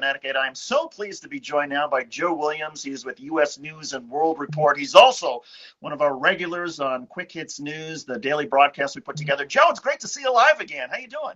Connecticut. I'm so pleased to be joined now by Joe Williams. He is with U.S. News and World Report. He's also one of our regulars on Quick Hits News, the daily broadcast we put together. Joe, it's great to see you live again. How you doing?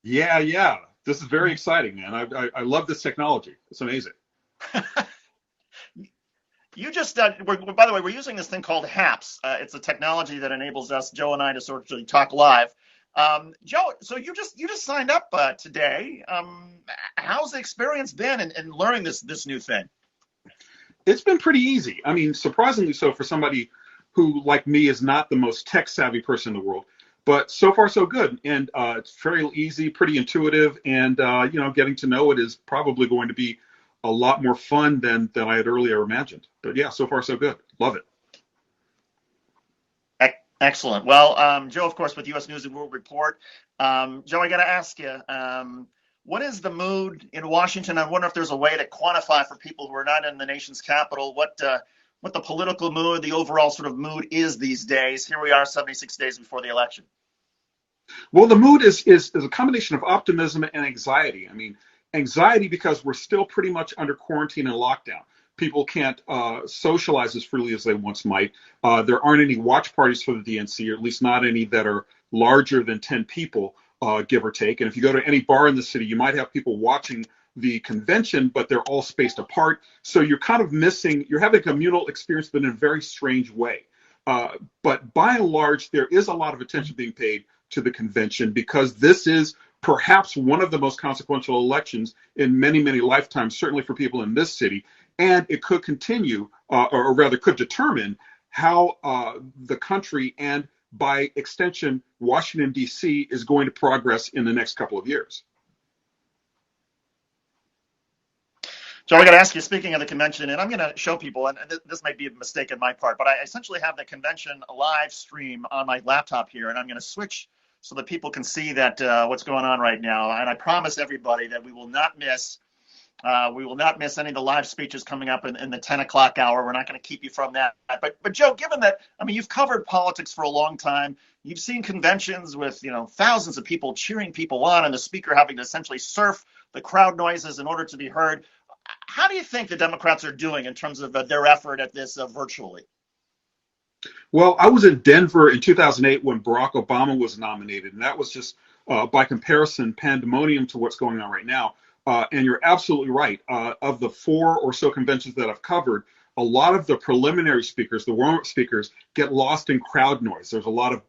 Yeah. This is very exciting, man. I love this technology. It's amazing. You just, by the way, we're using this thing called HAPS. It's a technology that enables us, Joe and I, to sort of talk live. Joe, so you just signed up today. How's the experience been in learning this new thing? It's been pretty easy. I mean, surprisingly so for somebody who, like me, is not the most tech savvy person in the world. But so far, so good. And it's very easy, pretty intuitive, and getting to know it is probably going to be a lot more fun than I had earlier imagined. But yeah, so far, so good. Love it. Excellent. Well, Joe, of course, with U.S. News and World Report. Joe, I got to ask you, what is the mood in Washington? I wonder if there's a way to quantify for people who are not in the nation's capital what the political mood, the overall sort of mood is these days. Here we are, 76 days before the election. Well, the mood is a combination of optimism and anxiety. I mean, anxiety because we're still pretty much under quarantine and lockdown. People can't socialize as freely as they once might. There aren't any watch parties for the DNC, or at least not any that are larger than 10 people, give or take. And if you go to any bar in the city, you might have people watching the convention, but they're all spaced apart. So you're kind of you're having a communal experience, but in a very strange way. But by and large, there is a lot of attention being paid to the convention because this is perhaps one of the most consequential elections in many lifetimes, certainly for people in this city. And it could continue, or rather could determine how the country and by extension, Washington, D.C. is going to progress in the next couple of years. So I got to ask you, speaking of the convention, and I'm going to show people, and this might be a mistake on my part, but I essentially have the convention live stream on my laptop here, and I'm going to switch so that people can see that what's going on right now. And I promise everybody that we will not miss any of the live speeches coming up in the 10 o'clock hour. We're not going to keep you from that. But Joe, given that, I mean, you've covered politics for a long time. You've seen conventions with, thousands of people cheering people on and the speaker having to essentially surf the crowd noises in order to be heard. How do you think the Democrats are doing in terms of their effort at this virtually? Well, I was in Denver in 2008 when Barack Obama was nominated, and that was just, by comparison, pandemonium to what's going on right now. And you're absolutely right. Of the 4 or so conventions that I've covered, a lot of the preliminary speakers, the warm-up speakers, get lost in crowd noise.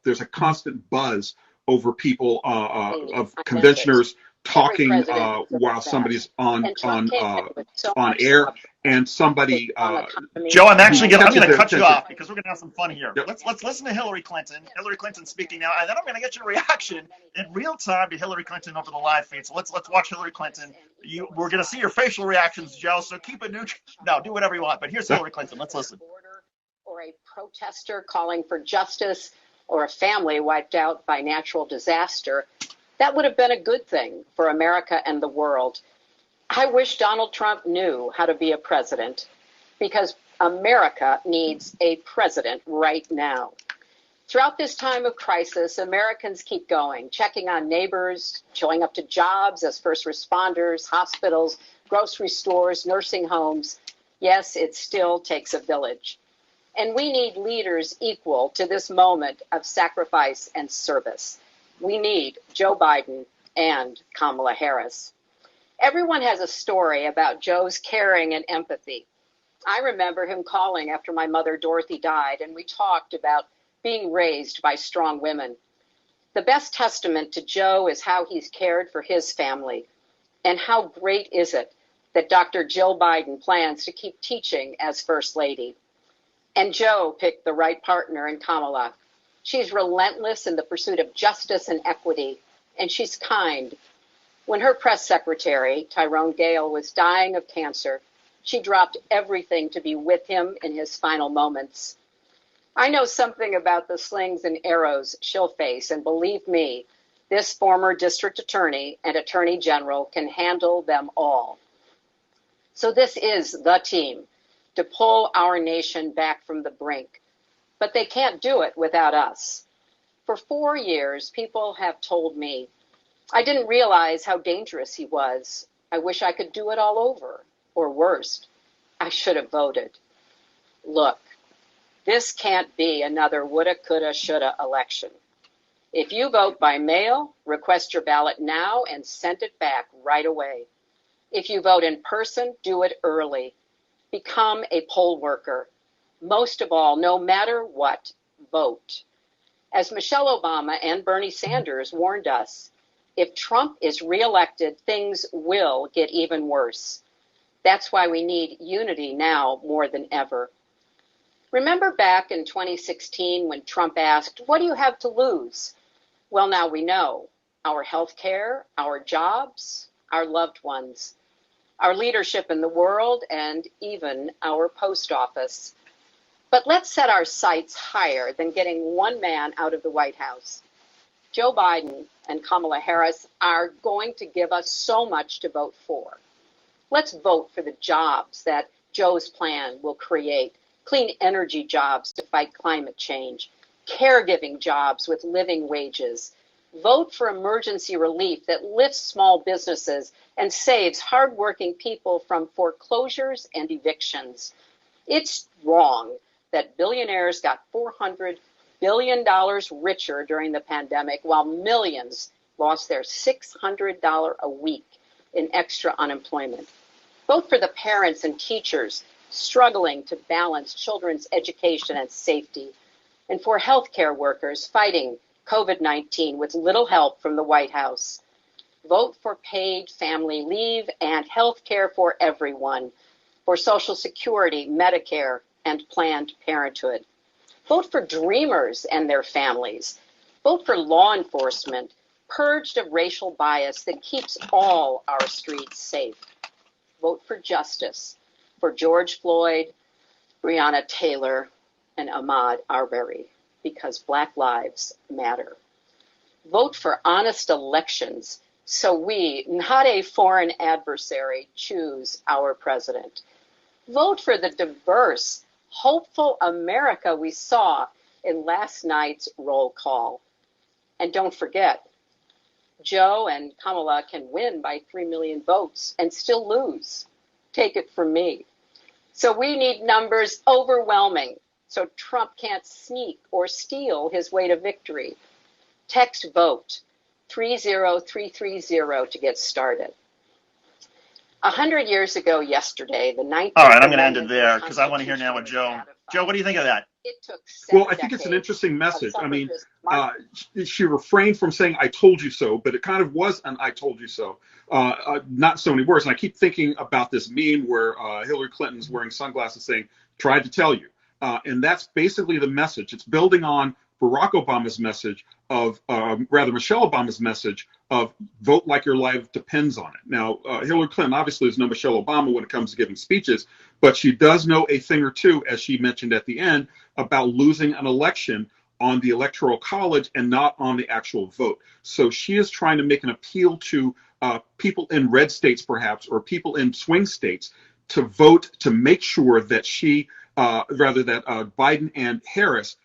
There's a constant buzz over people of conventioners talking while somebody's on air, and somebody Joe, I'm going to cut you off because we're going to have some fun here. Yep. Let's listen to Hillary Clinton. Hillary Clinton speaking now, and then I'm going to get your reaction in real time to Hillary Clinton over the live feed. So let's watch Hillary Clinton. We're going to see your facial reactions, Joe. So keep it neutral. No, do whatever you want. But here's Hillary Clinton. Let's listen. Or a protester calling for justice, or a family wiped out by natural disaster. That would have been a good thing for America and the world. I wish Donald Trump knew how to be a president, because America needs a president right now. Throughout this time of crisis, Americans keep going, checking on neighbors, showing up to jobs as first responders, hospitals, grocery stores, nursing homes. Yes, it still takes a village. And we need leaders equal to this moment of sacrifice and service. We need Joe Biden and Kamala Harris. Everyone has a story about Joe's caring and empathy. I remember him calling after my mother Dorothy died, and we talked about being raised by strong women. The best testament to Joe is how he's cared for his family. And how great is it that Dr. Jill Biden plans to keep teaching as First Lady. And Joe picked the right partner in Kamala. She's relentless in the pursuit of justice and equity, and she's kind. When her press secretary, Tyrone Gale, was dying of cancer, she dropped everything to be with him in his final moments. I know something about the slings and arrows she'll face, and believe me, this former district attorney and attorney general can handle them all. So this is the team to pull our nation back from the brink. But they can't do it without us. For 4 years, people have told me I didn't realize how dangerous he was. I wish I could do it all over. Or worse, I should have voted. Look, this can't be another woulda, coulda, shoulda election. If you vote by mail, request your ballot now and send it back right away. If you vote in person, do it early. Become a poll worker. Most of all, no matter what, vote. As Michelle Obama and Bernie Sanders warned us, if Trump is reelected, things will get even worse. That's why we need unity now more than ever. Remember back in 2016 when Trump asked, "What do you have to lose?" Well, now we know. Our health care, our jobs, our loved ones, our leadership in the world, and even our post office. But let's set our sights higher than getting one man out of the White House. Joe Biden and Kamala Harris are going to give us so much to vote for. Let's vote for the jobs that Joe's plan will create. Clean energy jobs to fight climate change, caregiving jobs with living wages. Vote for emergency relief that lifts small businesses and saves hardworking people from foreclosures and evictions. It's wrong that billionaires got $400 billion richer during the pandemic while millions lost their $600 a week in extra unemployment. Vote for the parents and teachers struggling to balance children's education and safety, and for healthcare workers fighting COVID-19 with little help from the White House. Vote for paid family leave and health care for everyone, for Social Security, Medicare, and Planned Parenthood. Vote for dreamers and their families. Vote for law enforcement, purged of racial bias that keeps all our streets safe. Vote for justice for George Floyd, Breonna Taylor, and Ahmaud Arbery, because Black lives matter. Vote for honest elections so we, not a foreign adversary, choose our president. Vote for the diverse, hopeful America we saw in last night's roll call. And don't forget, Joe and Kamala can win by 3 million votes and still lose. Take it from me. So we need numbers overwhelming so Trump can't sneak or steal his way to victory. Text VOTE 30330 to get started. 100 years ago yesterday, the 19th. All right, I'm going to end it there because I want to hear now what Joe. Joe, what do you think of that? It took Well, I think it's an interesting message. I mean, she refrained from saying "I told you so," but it kind of was an "I told you so." Not so many words. And I keep thinking about this meme where Hillary Clinton's wearing sunglasses saying, "Tried to tell you," and that's basically the message. It's building on Barack Obama's message of, Michelle Obama's message of vote like your life depends on it. Now, Hillary Clinton obviously is no Michelle Obama when it comes to giving speeches, but she does know a thing or two, as she mentioned at the end, about losing an election on the Electoral College and not on the actual vote. So she is trying to make an appeal to people in red states, perhaps, or people in swing states to vote to make sure that Biden and Harris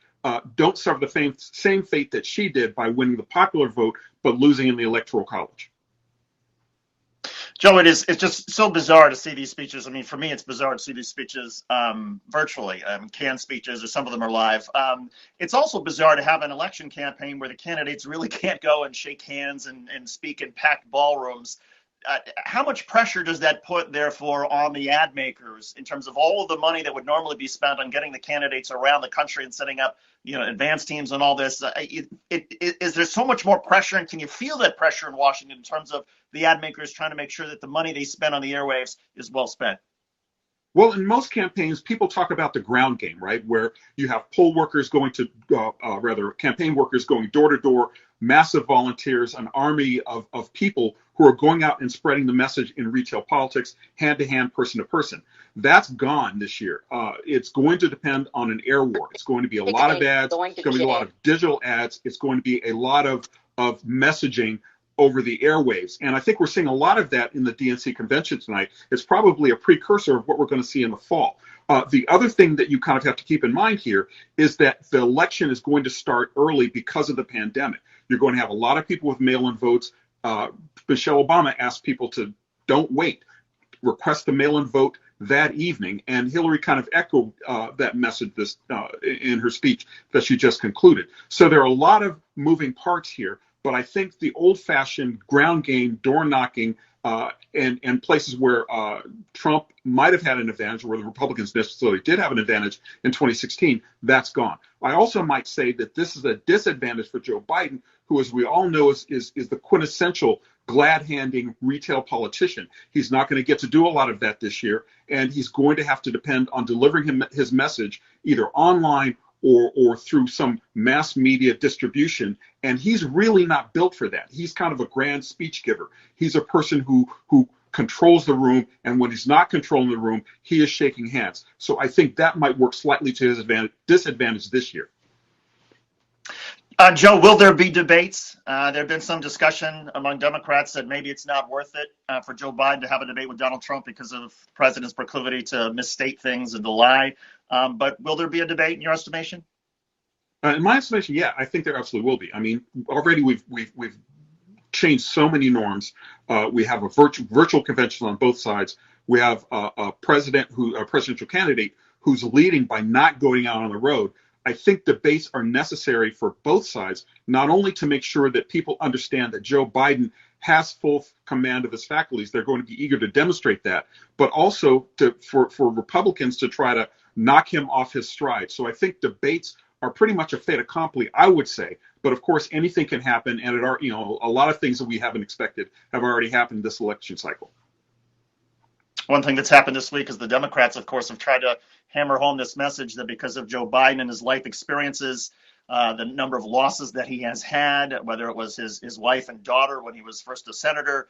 don't suffer the same fate that she did by winning the popular vote, but losing in the Electoral College. Joe, it's just so bizarre to see these speeches. I mean, for me, it's bizarre to see these speeches virtually, canned speeches, or some of them are live. It's also bizarre to have an election campaign where the candidates really can't go and shake hands and speak in packed ballrooms. How much pressure does that put, therefore, on the ad makers in terms of all of the money that would normally be spent on getting the candidates around the country and setting up, advance teams and all this? Is there so much more pressure, and can you feel that pressure in Washington in terms of the ad makers trying to make sure that the money they spend on the airwaves is well spent? Well, in most campaigns, people talk about the ground game, right? Where you have poll workers going to, campaign workers going door to door, massive volunteers, an army of people who are going out and spreading the message in retail politics, hand to hand, person to person. That's gone this year. It's going to depend on an air war. It's going to be a lot of ads. It's going to be a lot of digital ads. It's going to be a lot of messaging over the airwaves. And I think we're seeing a lot of that in the DNC convention tonight. It's probably a precursor of what we're going to see in the fall. The other thing that you kind of have to keep in mind here is that the election is going to start early because of the pandemic. You're going to have a lot of people with mail-in votes. Michelle Obama asked people to Don't wait. Request the mail-in vote that evening. And Hillary kind of echoed that message in her speech that she just concluded. So there are a lot of moving parts here, but I think the old-fashioned ground game, door knocking, and places where Trump might have had an advantage, where the Republicans necessarily did have an advantage in 2016, that's gone. I also might say that this is a disadvantage for Joe Biden, who, as we all know, is the quintessential glad-handing retail politician. He's not going to get to do a lot of that this year, and he's going to have to depend on delivering his message either online or through some mass media distribution. And he's really not built for that. He's kind of a grand speech giver. He's a person who controls the room, and when he's not controlling the room, he is shaking hands. So I think that might work slightly to his disadvantage this year. Joe, will there be debates? There have been some discussion among Democrats that maybe it's not worth it for Joe Biden to have a debate with Donald Trump because of the president's proclivity to misstate things and to lie. But will there be a debate in your estimation? In my estimation, yeah, I think there absolutely will be. I mean, already we've changed so many norms. We have a virtual convention on both sides. We have a presidential candidate who's leading by not going out on the road. I think debates are necessary for both sides, not only to make sure that people understand that Joe Biden has full command of his faculties, they're going to be eager to demonstrate that, but also for Republicans to try to knock him off his stride. So I think debates are pretty much a fait accompli, I would say. But of course, anything can happen, and a lot of things that we haven't expected have already happened this election cycle. One thing that's happened this week is the Democrats, of course, have tried to hammer home this message that because of Joe Biden and his life experiences, the number of losses that he has had, whether it was his wife and daughter when he was first a senator,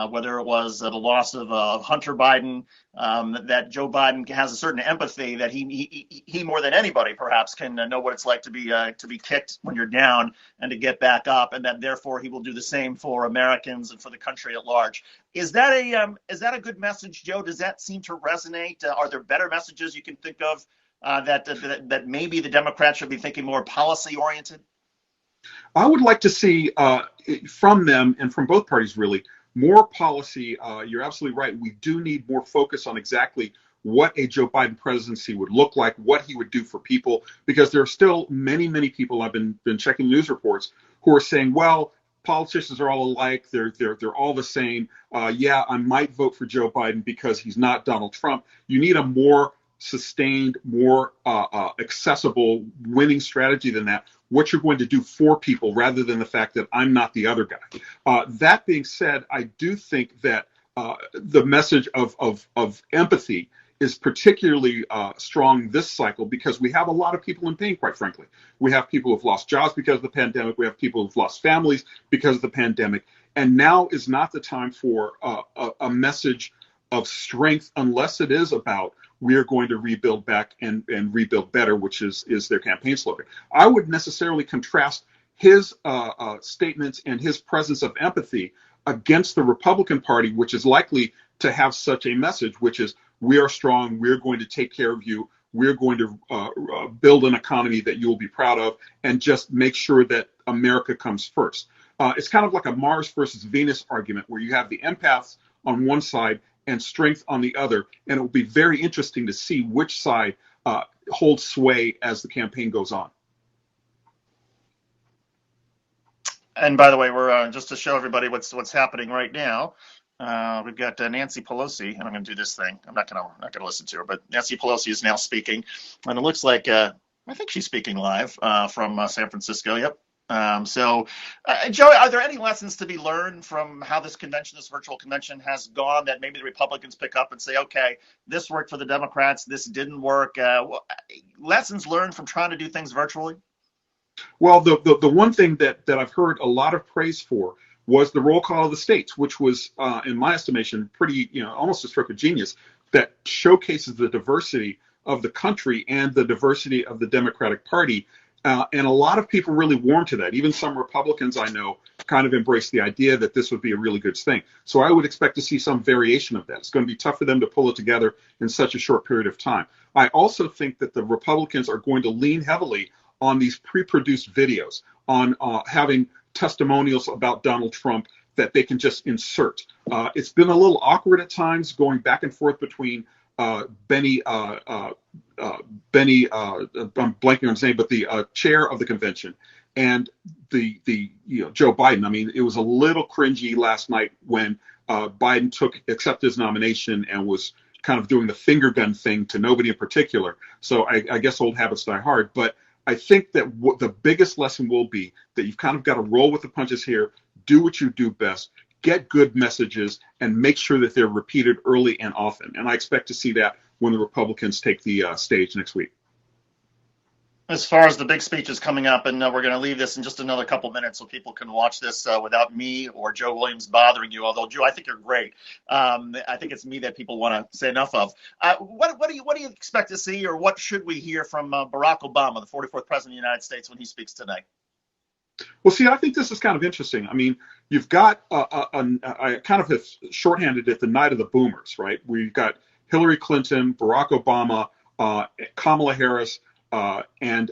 whether it was the loss of Hunter Biden, that Joe Biden has a certain empathy that he more than anybody perhaps can know what it's like to be kicked when you're down and to get back up, and that therefore he will do the same for Americans and for the country at large. Is that a good message, Joe? Does that seem to resonate? Are there better messages you can think of that maybe the Democrats should be thinking more policy oriented? I would like to see from them and from both parties really more policy. You're absolutely right. We do need more focus on exactly what a Joe Biden presidency would look like, what he would do for people, because there are still many, many people, I've been checking news reports, who are saying, well, politicians are all alike. They're all the same. Yeah, I might vote for Joe Biden because he's not Donald Trump. You need a more sustained, more accessible winning strategy than that, what you're going to do for people rather than the fact that I'm not the other guy. That being said, I do think that the message of empathy is particularly strong this cycle because we have a lot of people in pain, quite frankly. We have people who've lost jobs because of the pandemic. We have people who've lost families because of the pandemic. And now is not the time for a message of strength unless it is about we are going to rebuild back and rebuild better, which is their campaign slogan. I would necessarily contrast his statements and his presence of empathy against the Republican Party, which is likely to have such a message, which is we are strong, we're going to take care of you, we're going to build an economy that you'll be proud of, and just make sure that America comes first. It's kind of like a Mars versus Venus argument where you have the empaths on one side and strength on the other, and it will be very interesting to see which side holds sway as the campaign goes on. And by the way, we're just to show everybody what's happening right now. We've got Nancy Pelosi, and I'm going to do this thing. I'm not going to listen to her, but Nancy Pelosi is now speaking, and it looks like I think she's speaking live from San Francisco. Yep. So, Joe, are there any lessons to be learned from how this virtual convention has gone that maybe the Republicans pick up and say, okay, this worked for the Democrats, this didn't work? Lessons learned from trying to do things virtually? Well, the one thing that I've heard a lot of praise for was the roll call of the states, which was, in my estimation, pretty, almost a stroke of genius that showcases the diversity of the country and the diversity of the Democratic Party. And a lot of people really warmed to that. Even some Republicans I know kind of embraced the idea that this would be a really good thing. So I would expect to see some variation of that. It's going to be tough for them to pull it together in such a short period of time. I also think that the Republicans are going to lean heavily on these pre-produced videos, on having testimonials about Donald Trump that they can just insert. It's been a little awkward at times going back and forth between Benny, I'm blanking on his name, but the chair of the convention, and the Joe Biden. I mean, it was a little cringy last night when Biden accepted his nomination and was kind of doing the finger gun thing to nobody in particular. So I guess old habits die hard. But I think that the biggest lesson will be that you've kind of got to roll with the punches here, do what you do best, get good messages, and make sure that they're repeated early and often. And I expect to see that when the Republicans take the stage next week. As far as the big speeches coming up, and we're going to leave this in just another couple minutes so people can watch this without me or Joe Williams bothering you. Although, Joe, I think you're great. I think it's me that people want to say enough of. What do you expect to see, or what should we hear from Barack Obama, the 44th president of the United States, when he speaks tonight? Well, see, I think this is kind of interesting. I mean, you've got I kind of have shorthanded it the night of the boomers, right? We've got Hillary Clinton, Barack Obama, Kamala Harris, and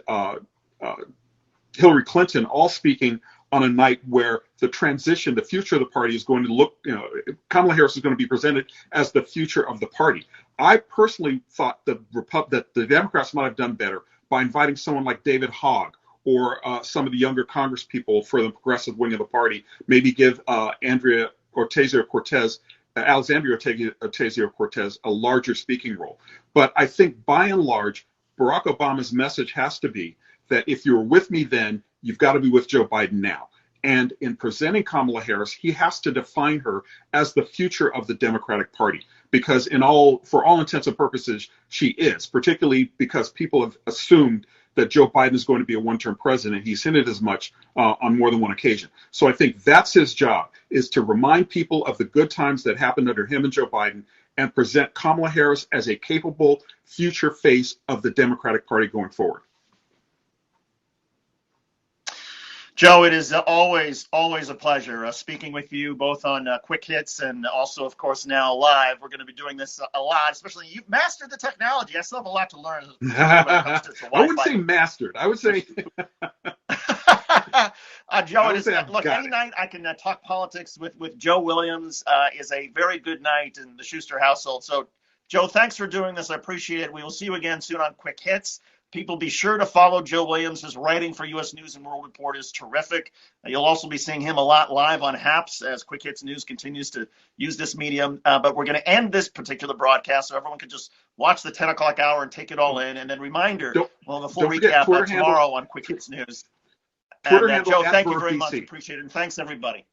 Hillary Clinton all speaking on a night where the transition, the future of the party is going to look, Kamala Harris is going to be presented as the future of the party. I personally thought that the Democrats might have done better by inviting someone like David Hogg or some of the younger Congress people for the progressive wing of the party, maybe give Alexandria Ocasio-Cortez a larger speaking role. But I think by and large, Barack Obama's message has to be that if you were with me then, you've got to be with Joe Biden now. And in presenting Kamala Harris, he has to define her as the future of the Democratic Party, because for all intents and purposes, she is, particularly because people have assumed that Joe Biden is going to be a one-term president. He's hinted as much on more than one occasion. So I think that's his job, is to remind people of the good times that happened under him and Joe Biden, and present Kamala Harris as a capable future face of the Democratic Party going forward. Joe, it is always a pleasure speaking with you, both on Quick Hits and also, of course, now live. We're going to be doing this a lot, especially you've mastered the technology. I still have a lot to learn. I wouldn't say mastered. I would say... Joe, look, any night I can talk politics with Joe Williams is a very good night in the Schuster household. So, Joe, thanks for doing this. I appreciate it. We will see you again soon on Quick Hits. People, be sure to follow Joe Williams. His writing for U.S. News and World Report is terrific. You'll also be seeing him a lot live on HAPS as Quick Hits News continues to use this medium. But we're going to end this particular broadcast so everyone can just watch the 10 o'clock hour and take it all in. And then reminder, we'll have a full recap tomorrow on Quick Hits News. And Joe, thank you very much. Appreciate it. And thanks, everybody.